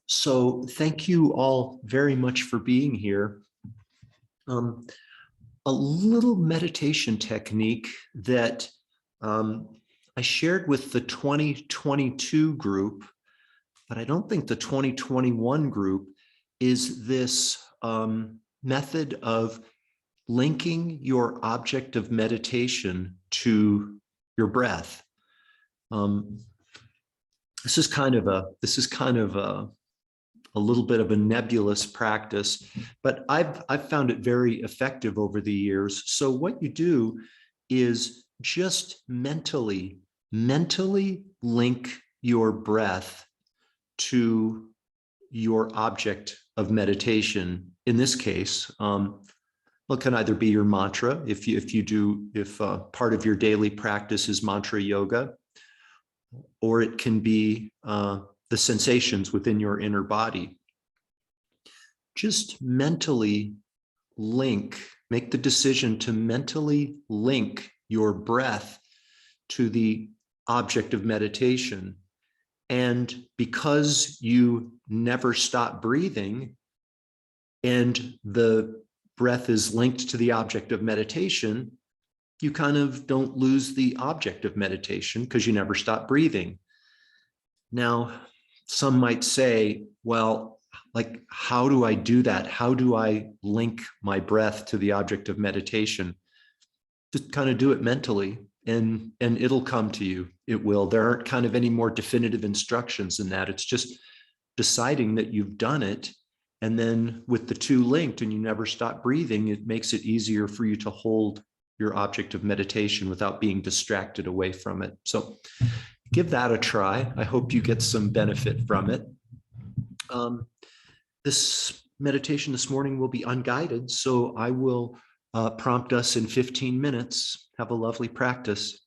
So thank you all very much for being here. Um, a little meditation technique that I shared with the 2022 group, but I don't think the 2021 group, is this method of linking your object of meditation to your breath. This is kind of a little bit of a nebulous practice, but I've found it very effective over the years. So what you do is just mentally link your breath to your object of meditation. In this case, well, it can either be your mantra if part of your daily practice is mantra yoga, or it can be the sensations within your inner body. Just mentally make the decision to mentally link your breath to the object of meditation. And because you never stop breathing and the breath is linked to the object of meditation, you kind of don't lose the object of meditation because you never stop breathing. Now, some might say, well, like, how do I do that? How do I link my breath to the object of meditation? Just kind of do it mentally and it'll come to you. It will. There aren't kind of any more definitive instructions than that. It's just deciding that you've done it. And then with the two linked and you never stop breathing, it makes it easier for you to hold your object of meditation without being distracted away from it. So give that a try. I hope you get some benefit from it. This meditation this morning will be unguided, so I will prompt us in 15 minutes. Have a lovely practice.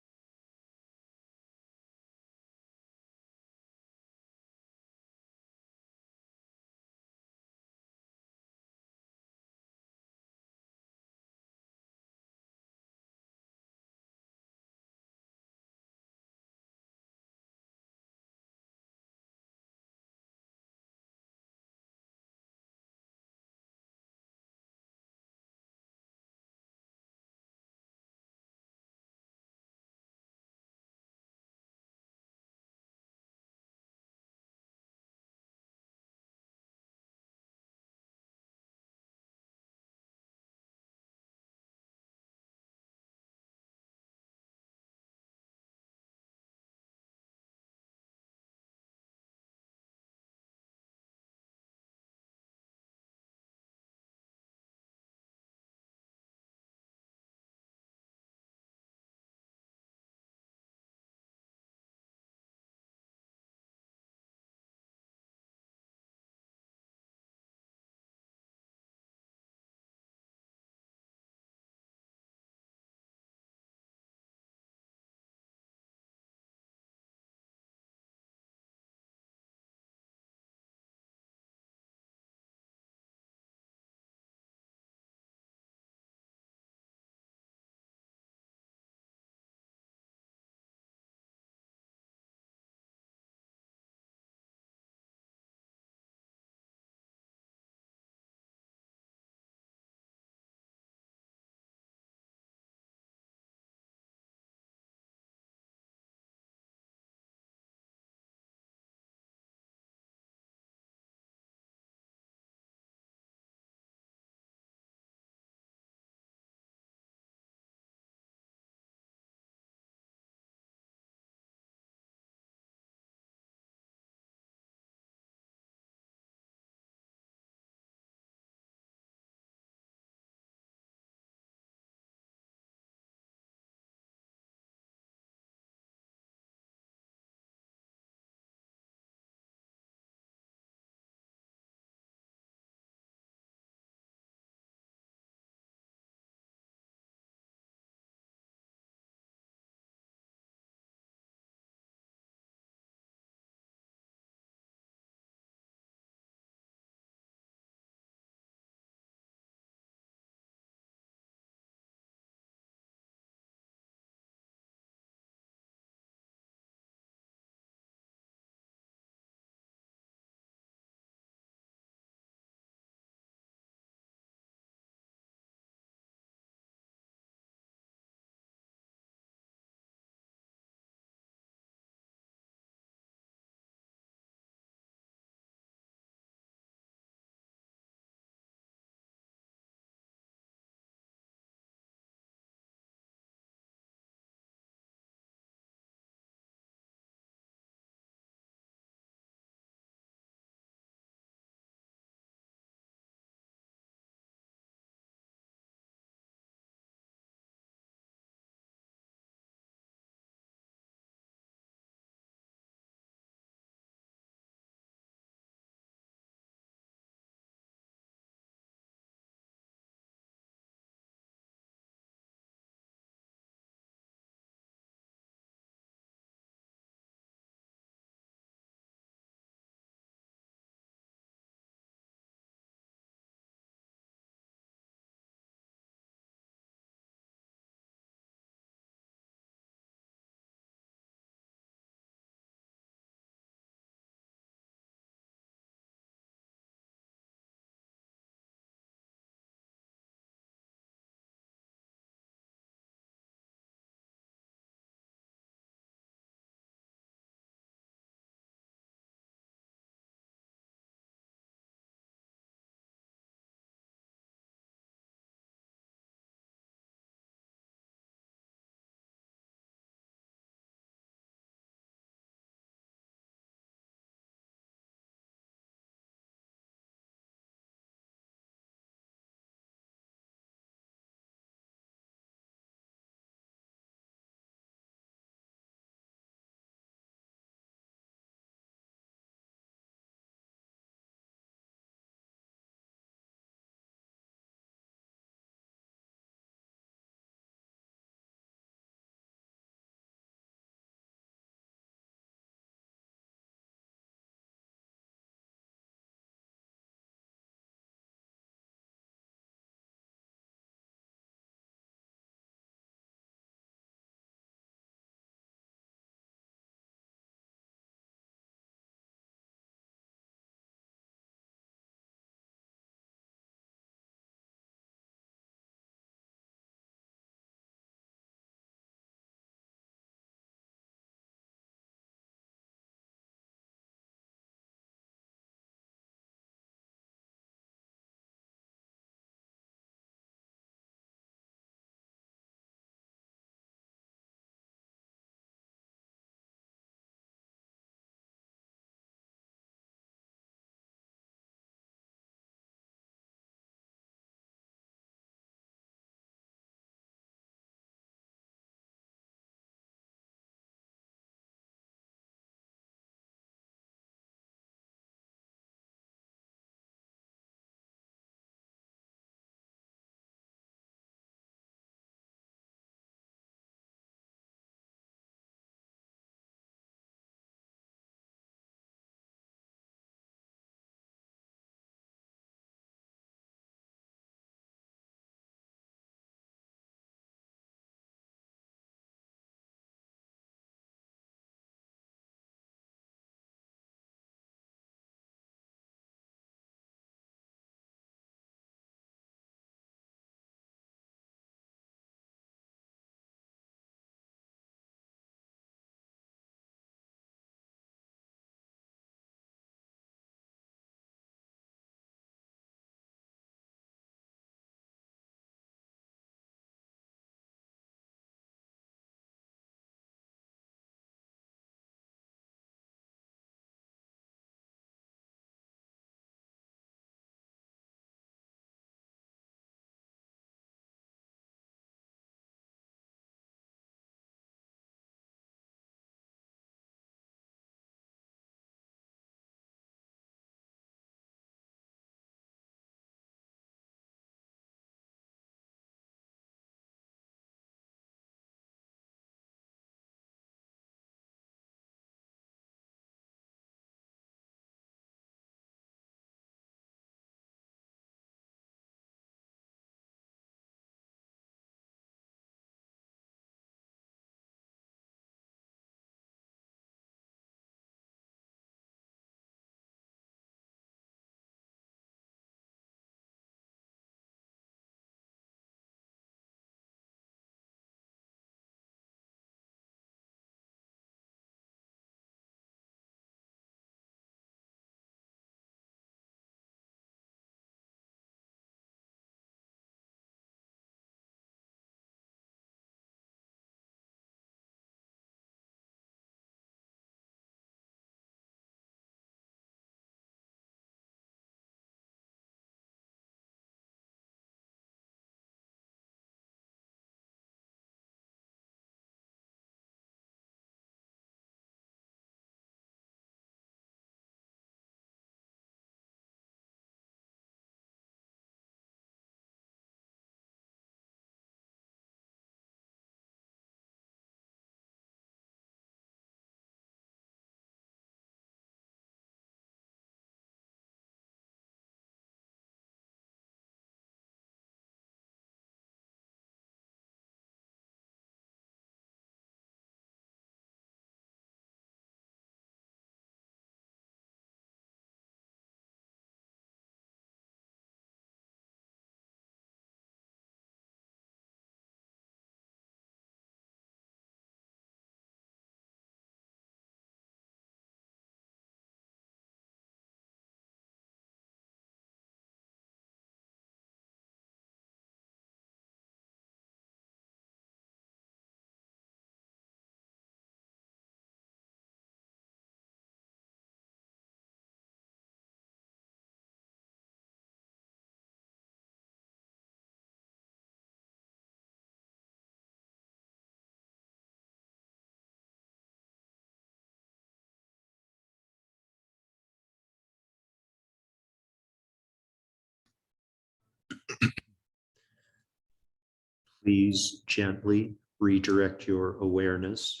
Please gently redirect your awareness.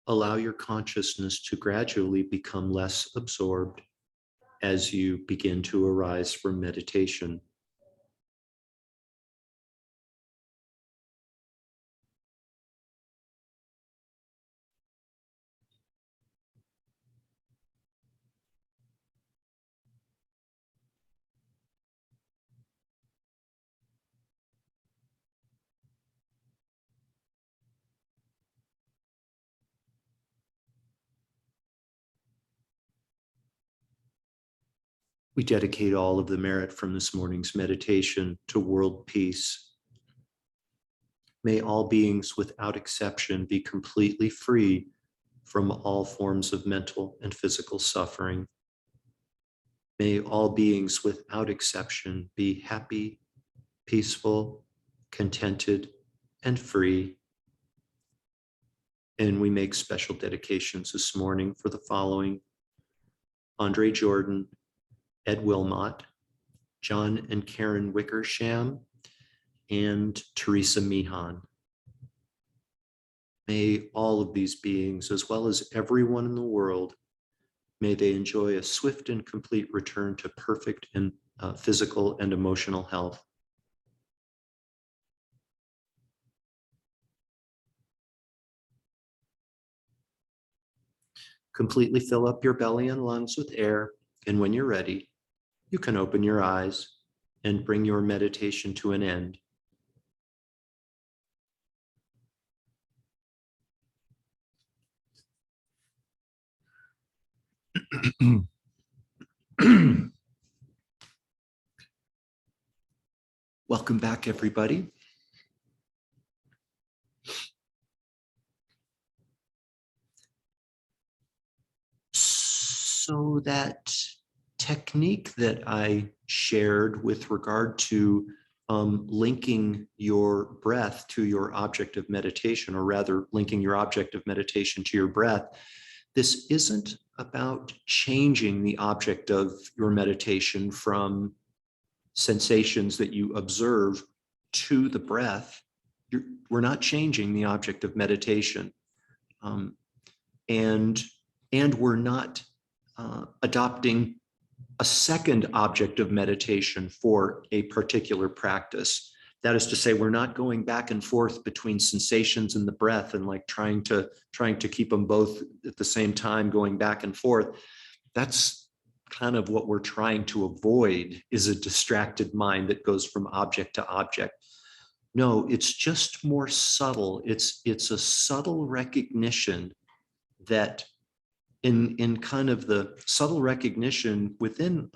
Allow your consciousness to gradually become less absorbed as you begin to arise from meditation. We dedicate all of the merit from this morning's meditation to world peace. May all beings without exception be completely free from all forms of mental and physical suffering. May all beings without exception be happy, peaceful, contented, and free. And we make special dedications this morning for the following: Andre Jordan, Ed Wilmot, John and Karen Wickersham, and Teresa Meehan. May all of these beings, as well as everyone in the world, may they enjoy a swift and complete return to perfect and physical and emotional health. Completely fill up your belly and lungs with air, and when you're ready, you can open your eyes and bring your meditation to an end. Welcome back, everybody. So that technique that I shared with regard to linking your breath to your object of meditation, or rather linking your object of meditation to your breath, this isn't about changing the object of your meditation from sensations that you observe to the breath. We're not changing the object of meditation. And we're not adopting a second object of meditation for a particular practice. That is to say, we're not going back and forth between sensations and the breath and like trying to keep them both at the same time, going back and forth. That's kind of what we're trying to avoid, is a distracted mind that goes from object to object. No, it's just more subtle. It's a subtle recognition that in kind of the subtle recognition within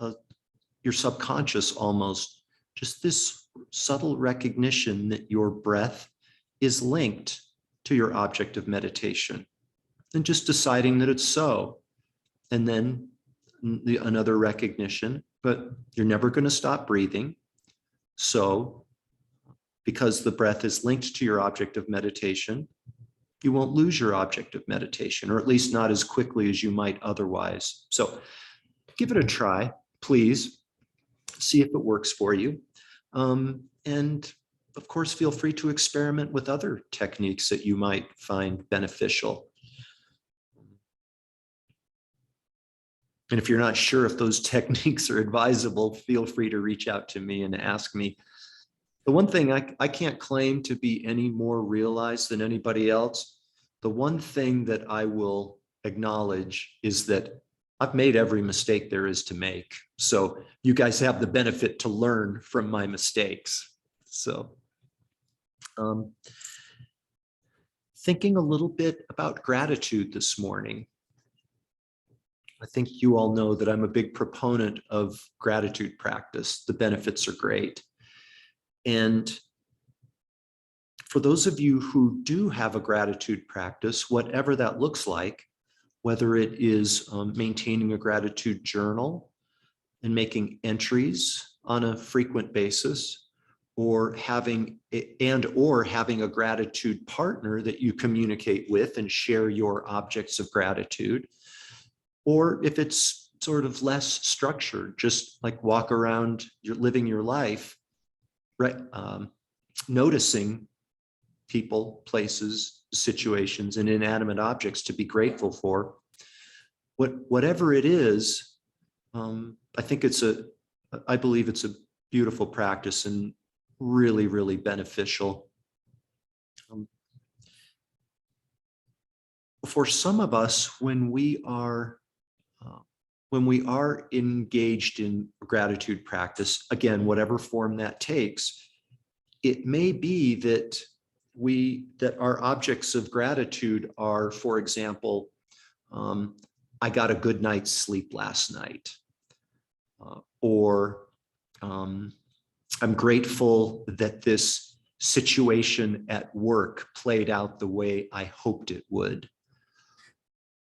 your subconscious, almost just this subtle recognition that your breath is linked to your object of meditation, and just deciding that it's so. And then another recognition, but you're never going to stop breathing. So because the breath is linked to your object of meditation, you won't lose your object of meditation, or at least not as quickly as you might otherwise. So give it a try, please. See if it works for you. And of course, feel free to experiment with other techniques that you might find beneficial. And if you're not sure if those techniques are advisable, feel free to reach out to me and ask me. The one thing I can't claim to be any more realized than anybody else. The one thing that I will acknowledge is that I've made every mistake there is to make. So you guys have the benefit to learn from my mistakes. So thinking a little bit about gratitude this morning. I think you all know that I'm a big proponent of gratitude practice. The benefits are great. And for those of you who do have a gratitude practice, whatever that looks like, whether it is maintaining a gratitude journal and making entries on a frequent basis, or having a gratitude partner that you communicate with and share your objects of gratitude, or if it's sort of less structured, just like walk around, you're living your life, right? noticing people, places, situations, and inanimate objects to be grateful for. Whatever it is, I believe it's a beautiful practice and really, really beneficial. For some of us, when we are engaged in gratitude practice, again, whatever form that takes, it may be that our objects of gratitude are, for example, I got a good night's sleep last night, or I'm grateful that this situation at work played out the way I hoped it would,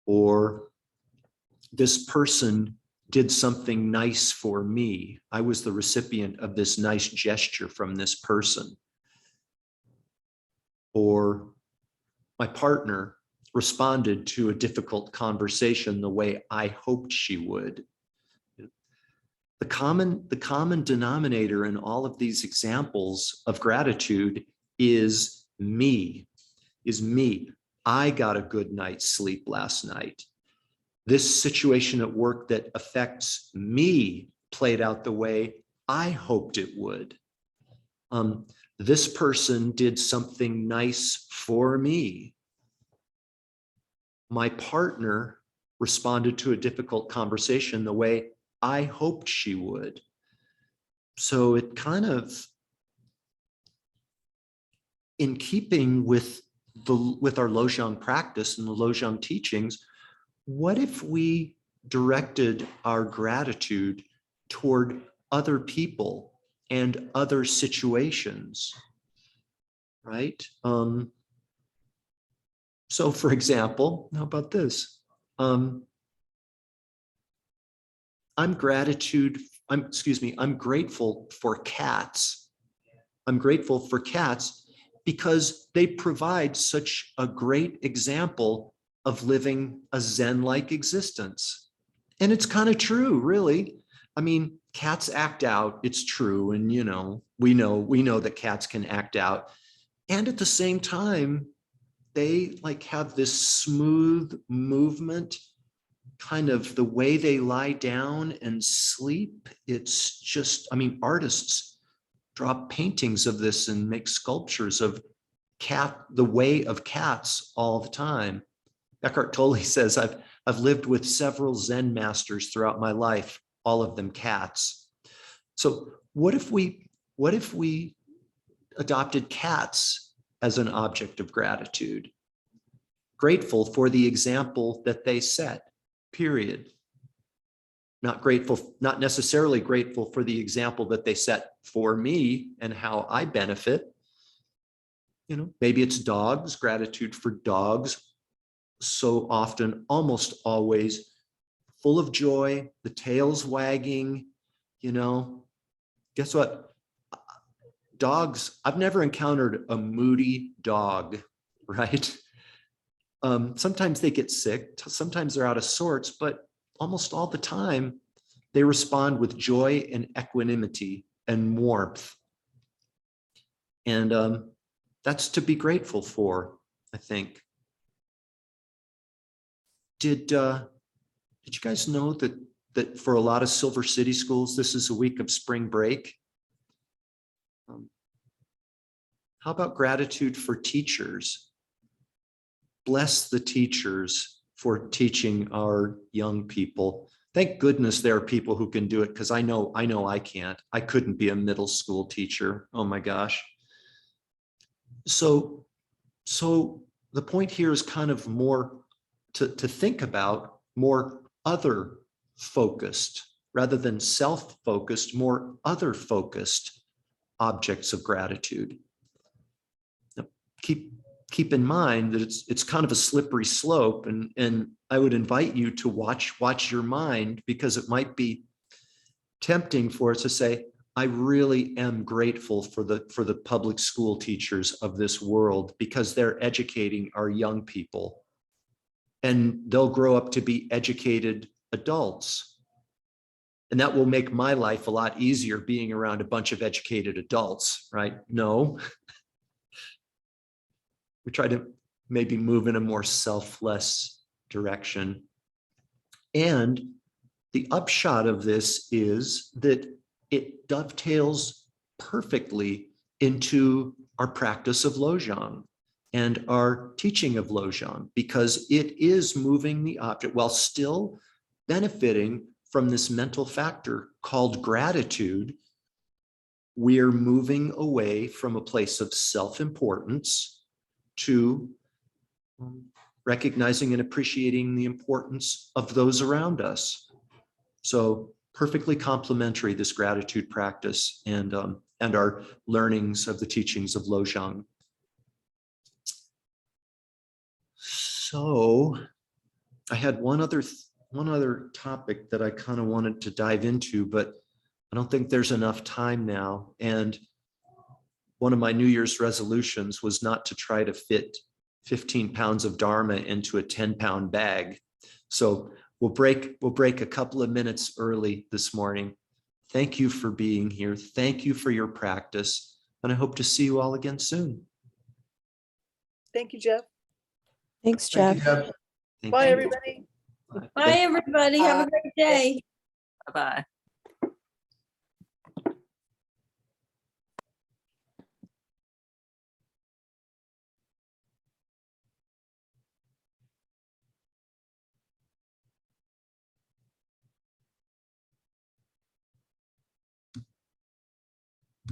or this person did something nice for me. I was the recipient of this nice gesture from this person. Or my partner responded to a difficult conversation the way I hoped she would. The common denominator in all of these examples of gratitude is me. I got a good night's sleep last night. This situation at work that affects me played out the way I hoped it would. This person did something nice for me. My partner responded to a difficult conversation the way I hoped she would. So it kind of, in keeping with our Lojong practice and the Lojong teachings, what if we directed our gratitude toward other people and other situations, right? So for example, how about this? I'm grateful for cats. I'm grateful for cats because they provide such a great example of living a Zen-like existence. And it's kind of true, really. I mean, cats act out, it's true. And, we know that cats can act out. And at the same time, they have this smooth movement, kind of the way they lie down and sleep. It's just, artists draw paintings of this and make sculptures of the way of cats all the time. Eckhart Tolle says, I've lived with several Zen masters throughout my life, all of them cats. So what if we adopted cats as an object of gratitude? Grateful for the example that they set, period. Not necessarily grateful for the example that they set for me and how I benefit. Maybe it's dogs, gratitude for dogs. So often, almost always, full of joy, the tail's wagging, Guess what? Dogs, I've never encountered a moody dog, right? Sometimes they get sick, sometimes they're out of sorts, but almost all the time, they respond with joy and equanimity and warmth. And that's to be grateful for, I think. Did you guys know that for a lot of Silver City schools, this is a week of spring break? How about gratitude for teachers? Bless the teachers for teaching our young people. Thank goodness there are people who can do it, because I know I can't. I couldn't be a middle school teacher. Oh my gosh. So the point here is kind of more to think about, more other focused rather than self-focused, more other focused objects of gratitude. Now, keep in mind that it's kind of a slippery slope, and I would invite you to watch your mind, because it might be tempting for us to say, I really am grateful for the public school teachers of this world, because they're educating our young people and they'll grow up to be educated adults. And that will make my life a lot easier being around a bunch of educated adults, right? No. We try to maybe move in a more selfless direction. And the upshot of this is that it dovetails perfectly into our practice of Lojong and our teaching of Lojong, because it is moving the object while still benefiting from this mental factor called gratitude. We're moving away from a place of self-importance to recognizing and appreciating the importance of those around us. So perfectly complementary, this gratitude practice and our learnings of the teachings of Lojong. So I had one other topic that I kind of wanted to dive into, but I don't think there's enough time now. And one of my New Year's resolutions was not to try to fit 15 pounds of Dharma into a 10-pound bag. So we'll break a couple of minutes early this morning. Thank you for being here. Thank you for your practice. And I hope to see you all again soon. Thank you, Jeff. Thanks, Jeff. Thank you. Bye, you. everybody. Bye, everybody. Have a great day. Bye-bye.